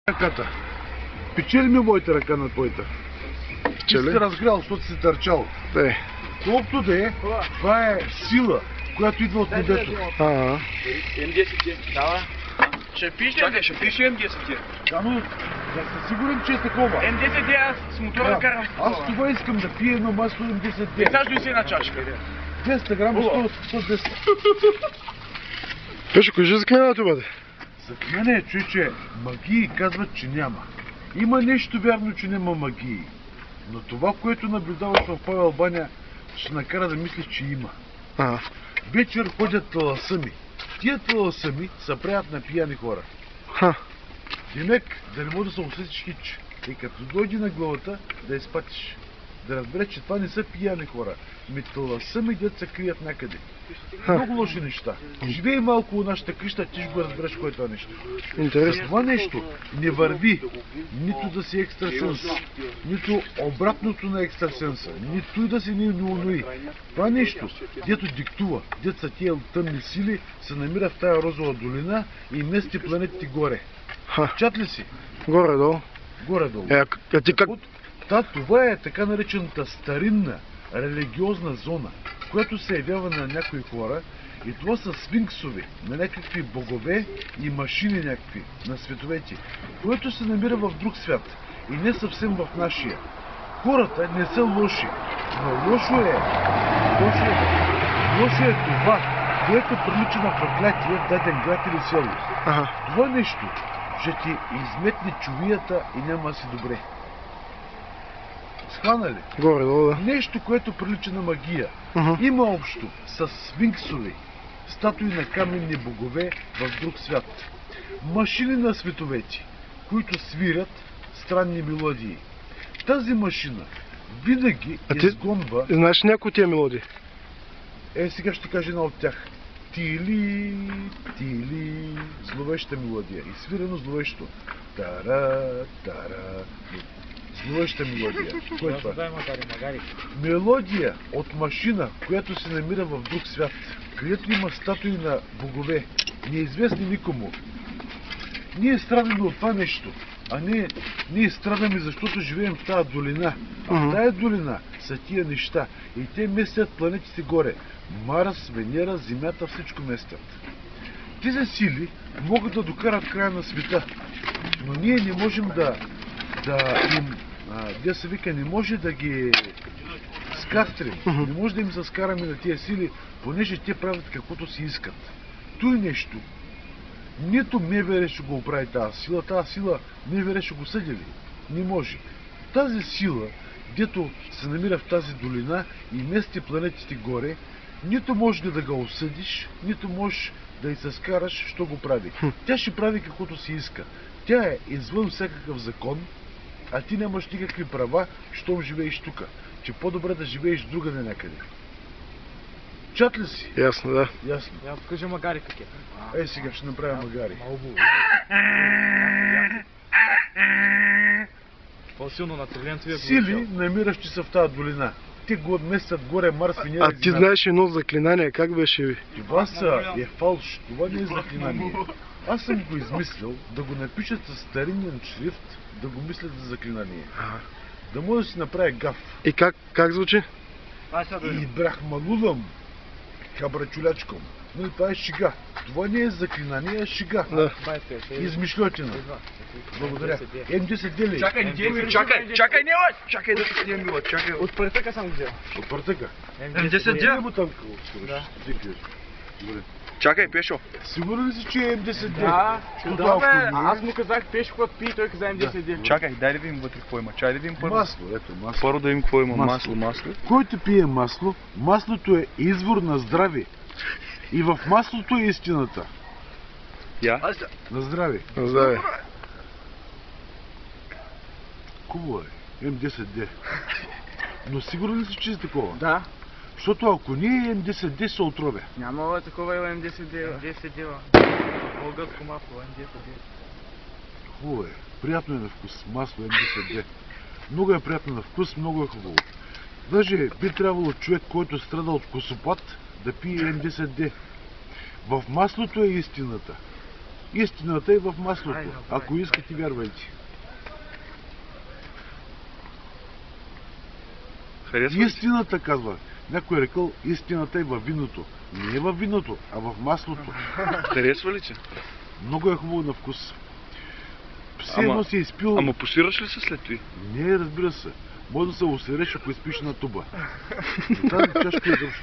Ръката. Печели ми моята ръка на твоята. Ти си разгрял, защото си търчал. Да. Колкото да е, това е сила, която идва от небето. М10 дава. Ще пише М10. Да, но да сте сигурен, че е такова. М10 аз с мотора карам. Аз това искам да пия едно масло М10. Сажда си една чашка. 200 грама, 100-200. Пешо, кажи заклинането, бъде. Заклинание, че магии казват, че няма. Има нещо вярно, че няма магии. Но това, което наблюдаваш в Павел баня, ще накара да мислиш, че има. Вечер ходят таласъми. Тия таласъми са правят на пияни хора. Демек, да не може да се усетиш хич. И като дойде на главата, да изпатиш. Да разбереш, че това не са пияни хора. Таласъми дет се крият някъде. Много лоши неща. Живей малко у нашата къща, ти ще го разбереш кое е това нещо. Интересно. Това нещо не върви нито да си екстрасенс, нито обратното на екстрасенса, нито и да си не онуи. Това нещо, дето диктува, дето са тия тъмни сили, се намира в тая розова долина и мести планетите горе. Чат ли си? Горе-долу. Горе-долу. Ти как? Това е така наречената старинна религиозна зона, която се явява на някои хора, и това са сфинксови, на някакви богове и машини някакви, на световете, което се намира в друг свят и не съвсем в нашия. Хората не са лоши, но лошо е това, което прилича на проклятие в даден град или село. Това нещо ще ти изметне чувията и няма си добре. Схванали? Горе-долу, да. Нещо, което прилича на магия. Има общо с сфинксови, статуи на каменни богове в друг свят. Машини на световете, които свирят странни мелодии. Тази машина винаги изгонва... Знаеш ли някои от тия мелодии? Сега ще кажа една от тях. Тили, зловеща мелодия. И свирено зловещо. Тара. Зловеща мелодия. Кой е това? Мелодия от машина, която се намира в друг свят, където има статуи на богове, неизвестни никому. Ние страдаме от това нещо, а ние страдаме, защото живеем в тази долина. А в тая долина са тия неща и те местят планетите горе. Марс, Венера, Земята, всичко местят. Тези сили могат да докарат края на света, но ние не можем да им, се вика, не може да ги скастрим, не може да им се скараме на тия сили, понеже те правят каквото си искат. Той нещо, нито МВР ще го оправи тази сила МВР ще го съдили. Не може. Тази сила, дето се намира в тази долина и мести планетите горе, нито може да го осъдиш, нито можеш да й се скараш, що го прави. Тя ще прави каквото си иска. Тя е извън всякакъв закон, а ти нямаш никакви права, щом живееш тука. Че по-добре да живееш другаде някъде. Чат ли си? Ясно, да. Ясно. Я покажа магари как е. Сега ще направя магари. По-силно на Трилентовия. Сили, намиращи се в тази долина. Те го местят горе Марс, Венера. А ти знаеш едно заклинание, как беше? Това е фалш, това не е заклинание. Аз съм го измислил да го напишат със старинен шрифт, да го мислят за заклинание. Да може да си направя гаф. И как звучи? И брахмалудам, кабрачулячком. Но това е шега. Това не е заклинание, а шега. Измишлетина. Благодаря. М10 дели. Чакай, не лъж! Чакай да се снимам мила, чакай. От партъка съм взел. От партъка? М10 дел? Чакай, Пешо. Сигурен ли си, че е М10 дел? Да, бе, аз му казах Пешо, когато пи, той каза М10 дел. Чакай, дай да видим вътре какво има. Чай да видим първо. Масло, ето масло. Първо да видим какво има. Масло. Който пие масло, маслото е извор на здраве. И в маслото е истината. На здраве. На здраве. Хубаво е. М10D. Но сигурно ли си, че е такова? Да. Защото ако не е М10D, се отровя. Няма такова М10 дела. Българско масло, М10 дела. Хубаво е. Приятно е на вкус. Масло М10D. Много е приятно на вкус, много е хубаво. Даже би трябвало човек, който страда от косопат, да пие М10D. В маслото е истината. Истината е в маслото. Ако искате, вярвайте. Харесва ли? Истината, казва. Някой е рекал, истината е във виното. Не е във виното, а в маслото. Харесва ли ти? Много е хубаво на вкус. Все едно си изпил... Ама посираш ли се след това? Не, разбира се. Може да се усереш, ако изпиш на туба. Но тази чашка е дължа.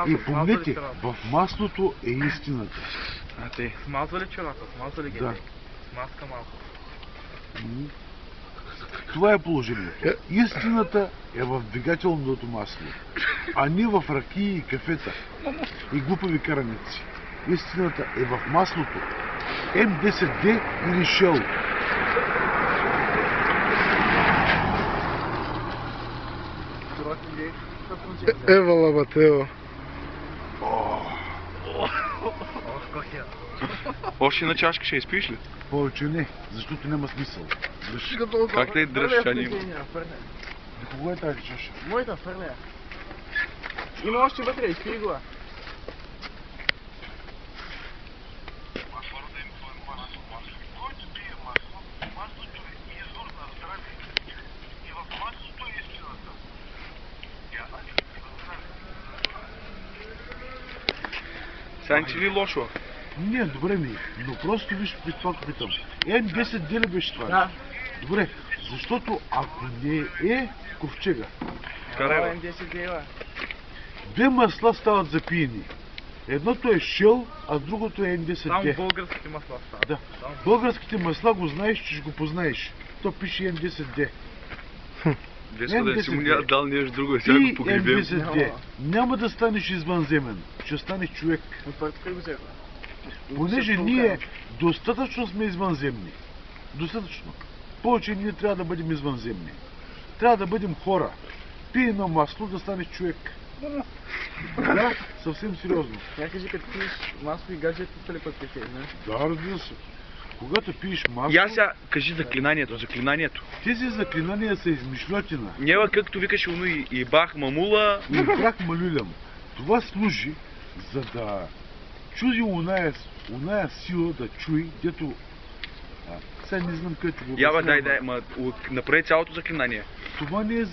И помнете, в маслото е истината. А ти? Смазва ли черата? Смазва ли ги? Да. Смазка малко. Това е положението. Истината е в двигателното масло, а не в ракии и кафета и глупави караници. Истината е в маслото. М10D или Shell. Ева лабатева. Още на чашка ще изпиш ли? Повече не, защото няма смисъл. Как те дръж, чани? На кого е тази чаша? Моята фърля. Има още вътре, изпи го. Сега не ти ли лошо? Не, добре ми, но просто виж това питам. М10D ли беше това? Да. Добре, защото ако не е ковчега, Карай, 10 лева. две масла стават запиени. Едното е Shell, а другото е Само М10D. българските масла стават. Да. Българските масла го знаеш, че ще го познаеш. То пише М10D. Деска да си му няма дал нещо друго, сега го И погребем. М10D. Няма да станеш извънземен, ще станеш човек. Но първо го взеха. Понеже ние достатъчно сме извънземни. Достатъчно. Повече ние трябва да бъдем извънземни. Трябва да бъдем хора. Пий едно масло да станеш човек. Да, съвсем сериозно. Я кажи, като пиеш масло и гаджетите ли път пиеш, не? Да, разбира се. Когато пиеш масло, Я сега кажи заклинанието, заклинанието. тези заклинания са измишлятина. Няма както викаш оно и бах мамула. И прах малюлям. Това служи, за да чуди оная сила да чуи, дето... Сега не знам където го Я бе, обяснявам. дай, ма направи цялото заклинание. Това не е